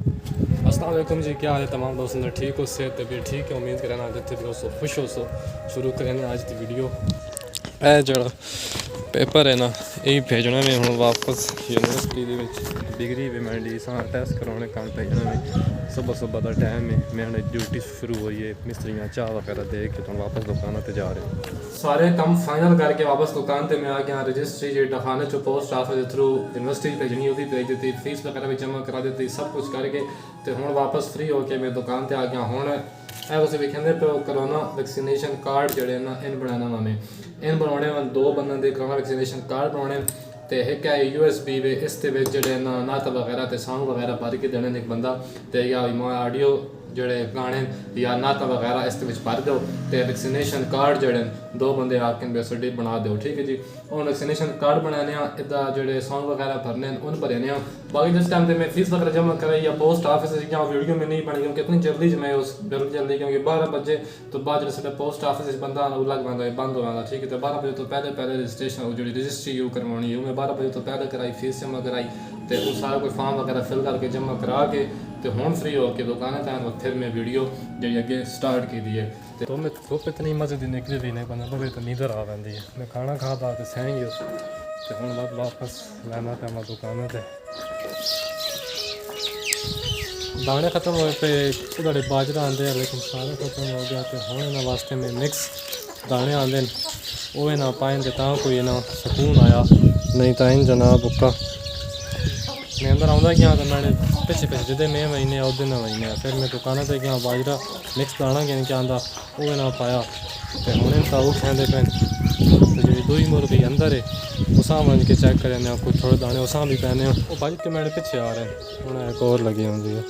अस्सलाम वालेकुम जी, क्या हाल है तमाम दोस्तों ने? ठीक हो, सेहत तबीयत ठीक है? उम्मीद करना जिथे भी हो खुश हो शुरू करें आज की वीडियो। जो पेपर है ना यही भेजना में हूँ वापस यूनिवर्सिटी डिग्री भी मैं डी टेस्ट करवाने काम भेजना में सुबह सुबह का टाइम है। मैंने ड्यूटी शुरू हुई है, मिस्त्रियाँ चाह वगैरह दे के तो वापस दुकान पर जा रहे हैं। सारे काम फाइनल करके वापस दुकान पर मैं आ गया। रजिस्ट्री जी डखाने चो पोस्ट ऑफिस के थ्रू यूनिवर्सिटी भेजनी होती भेज दी, फीस वगैरह भी जमा करा दी, सब कुछ करके तो हूँ वापस फ्री होके मैं दुकान पर आ गया। हूँ तुम वेखेंदे पे कोरोना वैक्सीनेशन कार्ड जोड़े ना इन बनाना मैं इन बनाने में दो बंदों के कोरोना वैक्सीनेशन कार्ड बनाने तो एक है USB वे इस जोड़े ना नात वगैरह तो सॉन्ग वगैरह भर के देने एक बंदा तो या ऑडियो जोड़े गाने या नात वगैरह इस भर दो तो वैक्सीनेशन कार्ड जोड़े दो बंदे आके एम्बेसडर बना दो। ठीक है जी। और वैक्सीनेशन कार्ड बनाने इदा जोड़े सॉन्ग वगैरह भरने उन भरने बाकी जिस टाइम मैं फीस वगैरह जमा कराई या पोस्ट ऑफिस या वीडियो में नहीं बनी क्योंकि इतनी जल्दी मैं उस बिल्कुल जल्दी क्योंकि 12 बजे तो बाद जो पोस्ट ऑफिस बंदा लग पाता बंद हो जाता। ठीक है। तो 12 बजे तो पहले रजिस्ट्रेशन जो रजिस्ट्री यू करवानी है मैं 12 बजे तो पहले कराई, फीस जमा कराई तो वो सारा कोई फॉर्म वगैरह फिल करके जमा करा के तो हूँ फ्री होकर दुकान तैयार फिर मैं वीडियो जी अगे स्टार्ट की दी है। तो मैं धुप इतनी मजे की निकली दी नहीं बंदा बगे तो नींदर आ पैंती है। मैं खाना खाता तो सह ही तो हूँ वापस लैना पे मैं दुकान पर दाने खत्म हुए पे थोड़े बाजरा आते हैं लेकिन सारे खत्म हो गया तो हूँ इन्होंने वास्ते में मिक्स दाने आते वो ना पाए तो कोई ना सुकून आया, नहीं तो इन जनाब बुक्का मैं अंदर आँदा गया तो मैंने पिछे जिदे मैं महीने उस दिन महीने फिर मैं दुकान पर गया बाजरा मिक्स दाना गया क्या आंदा वो ना पाया तो हूँ तो वो खेंदे पे जी 2 मुर्गी अंदर है उस बन के चेक करें कुछ थोड़े दाने उस भी पहने वो बज के मेरे पिछे आ रहे हैं। हूँ एक और लगी होंगी है,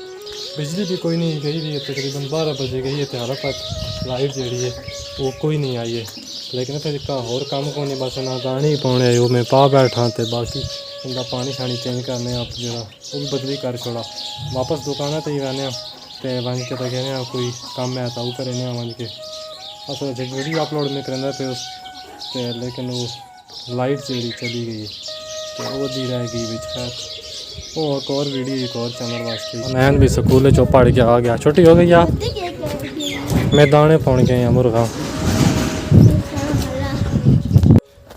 बिजली भी कोई नहीं गई थी तकरीबन 12 बजे गई है तो हाल तक लाइट जी है वो कोई नहीं आई है। लेकिन फिर इसका होर कम को नहीं बस ना दाने ही पाने वो मैं पा बैठा तो बाकी इनका पानी शानी चेंज करने आप जो वो भी बदली कर छोड़ा वापस दुकान पर ही रहने तो वन के तो कहने कोई कम है तो वो करें वन के असल वीडियो अपलोड में करना पे उस लेकिन वो लाइट जी चली गई तो वो दी रह गई बिच खैर वो एक और वीडियो एक और चैनल वास्ते। नैन भी स्कूल चो पढ़ के आ गया, छुट्टी हो गई यार मैं दाने पाने गए हैं मुर्गा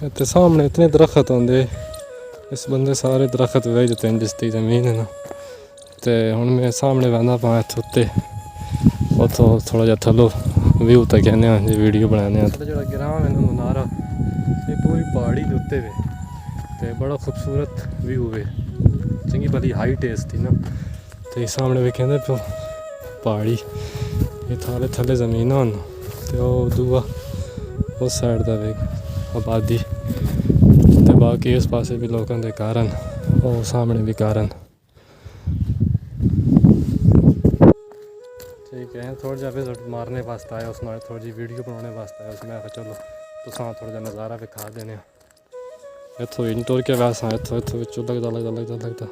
तो सामने इतने दरख्त होंगे इस बंदे सारे दरख्त वे जाते हैं जिसकी ज़मीन है ना तो हूँ मैं सामने बहना पा उत्ते उतो थोड़ा जहा थलो व्यू तो कहने जी वीडियो बनाने जो ग्राम है ना मुनारा ये पूरी पहाड़ी के उत्ते वे तो बड़ा खूबसूरत व्यू वे चंगी भली हाइट है इसकी ना तो सामने वे कहते पे पहाड़ी ये थाले थले जमीन हो तो दूआ उस साइड का वे आबादी तो बाकी इस पासे भी लोगों के कारण और सामने भी कारण ठीक है। थोड़ा जहा विजिट मारने वास्ते आया उस थोड़ी जी वीडियो बनाने वास्ते आया उसमें चलो तो थोड़ा जहा नज़ारा विखा देने इतों ही टुर के वैसा इतों इतों लगता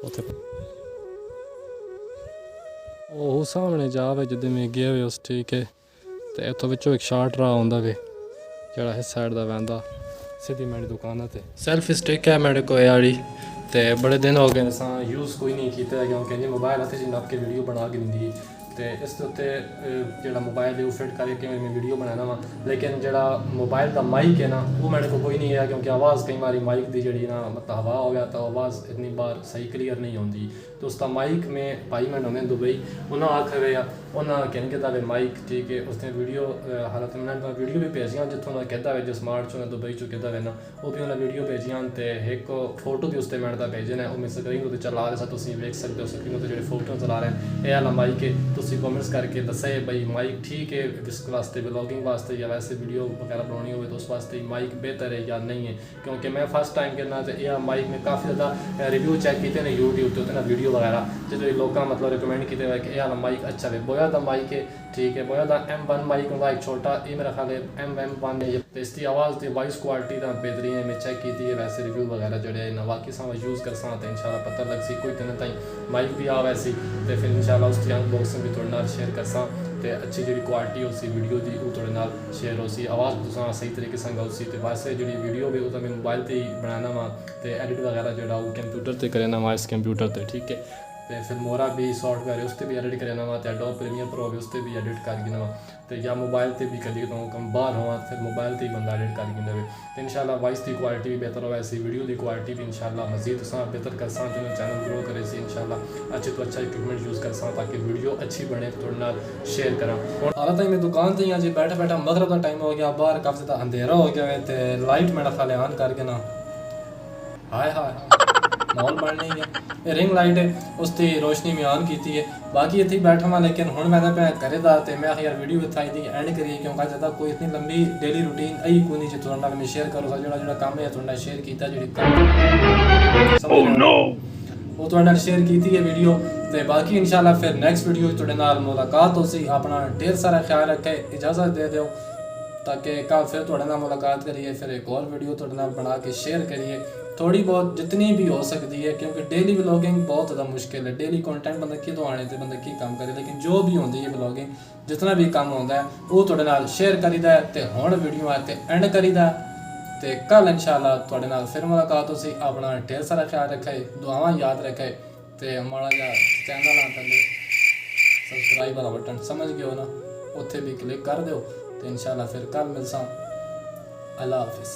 उत्थे वो सामने जा वे जिदे में गए वे उस ठीक है तो इतों बिचों एक शार्ट राह आंदा वे जड़ा इस साइड का वहदा सीधी मेरी दुकान पर सेल्फी स्टिक है मेरे को यारी तो बड़े दिन हो गए असा यूज़ कोई नहीं किया क्योंकि मोबाइल हथ च नप के वीडियो बना के दी तो इस उत्ते जो मोबाइल है वो फिट करके मैं वीडियो बनाना वा लेकिन जो मोबाइल का माइक है ना वो मेरे को कोई नहीं है क्योंकि आवाज़ कई बार माइक की जी ना मतलब हवा हो गया तो आवाज़ इतनी बार सही क्लीयर नहीं होती तो उसका माइक में भाई मैं होने दुबई उन्हें आखे वे उन्हें कहन कहता वे माइक ठीक है उसने वीडियो हालात मैंने वीडियो भी भेजियाँ जितों कहता वे जो स्मार्ट चो दुबई चो कहता वे ना वो भी उन्हें वीडियो भेजियाँ तो एक फोटो भी उससे मैंने भेजे ने वो मैं स्क्रीन पर चला रहे तुम वेख सकते हो स्क्रीन पर जो फोटो चला रहे हैं यह वाला माइक है कॉमेंट्स करके दसे बई माइक ठीक है इस वास्ते ब्लॉगिंग वास्ते या वैसे वीडियो वगैरह बनानी हो तो उस वास्ते माइक बेहतर है या नहीं है क्योंकि मैं फर्स्ट टाइम कहना तो यह माइक में काफ़ी ज़्यादा रिव्यू चेक किए हैं यूट्यूब पर ना वीडियो वगैरह जो लोग मतलब रिकमेंड किए हुए कि यह माइक अच्छा है बोया दा माइक है ठीक है बोया दा M1 माइक होता एक छोटा ये मेरा ख्याल है M1 है तो इसकी आवाज़ की वॉइस क्वालिटी का बेहतरीन है मैं चेक की थी वैसे रिव्यू वगैरह जोड़े ना बाकी सामा यूज़ कर सकते हैं इंशाल्लाह पता लग सी कोई दिन ताई माइक भी आ वैसी तो फिर इंशाल्लाह उसकी अनबॉक्सिंग भी थोड़े शेयर कर तो अच्छी जी क्वालिटी हो वीडियो की वो थोड़े शेयर हो आवाज़ तुम सही तरीके से गाओ तो वैसे जी वीडियो भी वो मैं मोबाइल पर ही बनाना वा तो एडिट वगैरह जो कंप्यूटर पर करना वा इस कंप्यूटर पर ठीक है ਤੇ ਫਿਲਮੋਰਾ ਵੀ ਸੌਫਟਵੇਅਰ ਉਸ 'ਤੇ ਵੀ ਐਡਿਟ ਕਰਿਆ ਵਾ, ਤੇ ਐਡੋਬ ਪ੍ਰੀਮੀਅਰ ਪ੍ਰੋ ਵੀ ਉਸ 'ਤੇ ਵੀ ਐਡਿਟ ਕਰ ਗਿਨਾ ਵਾ, ਤੇ ਜਾਂ ਮੋਬਾइल ਤੇ भी कभी तो कम बाहर होवा फिर मोबाइल ते ही बंदा एडिट कर गिंदा वे। तो इंशाल्लाह वॉइस की क्वालिटी भी बेहतर होवे सी, वीडियो की क्वालिटी भी इंशाल्लाह मजीद तुसां बेहतर कर सा, जो चैनल ग्रो करे सी इंशाल्लाह अच्छे तो अच्छा इक्विपमेंट यूज़ कर सा ताकि वीडियो अच्छी बने, तो थोड़े नाल शेयर करा। हुण हालां ताईं मैं दुकान ते ही अजे बैठा बैठा मगरब का टाइम हो गया, बाहर काफ़ी ज़्यादा अंधेरा हो गया है, तो लाइट मेरा ख्याल ऑन करके ना हाय हाय माहौल बन नहीं है। रिंग लाइट है उसकी रोशनी में ऑन की है, बाकी इतने बैठा वा, लेकिन हुण मैं पे घरे दा ते मैं यार वीडियो इतना दी एंड करिए, क्योंकि ज़्यादा कोई इतनी लंबी डेली रूटीन आई कोई नहीं जो थोड़ा मैं शेयर करूँ, जो काम है थोड़ा शेयर किया जी वो थोड़ा शेयर की है वीडियो। तो बाकी इंशाल्लाह फिर नेक्स्ट वीडियो थोड़े नाल मुलाकात हो सी। अपना ढेर सारा ख्याल रखे, इजाज़त दे दो ताकि कल फिर थोड़े नाल मुलाकात करिए, फिर एक और वीडियो थोड़े नाल बना के शेयर करिए थोड़ी बहुत जितनी भी हो सकती है, क्योंकि डेली व्लॉगिंग बहुत ज़्यादा मुश्किल है। डेली कंटेंट बंदा कितों आने ते बंदा की काम करे, लेकिन जो भी होती है व्लॉगिंग जितना भी काम होता है वो थोड़े नाल शेयर करीदा है। तो हुण वीडियो आते एंड करीदा, तो कल इंशाल्लाह थोड़े नाल फिर मुलाकात हो सी। अपना ढेर सारा ख्याल रखे, दुआवां याद रखे, तो हमारा जा चैनल आ थले सब्सक्राइब वाला बटन समझ गए हो ना, उत्थे भी क्लिक कर दो। तो इंशाल्लाह फिर कल मिलसा। अल्लाह हाफिज़।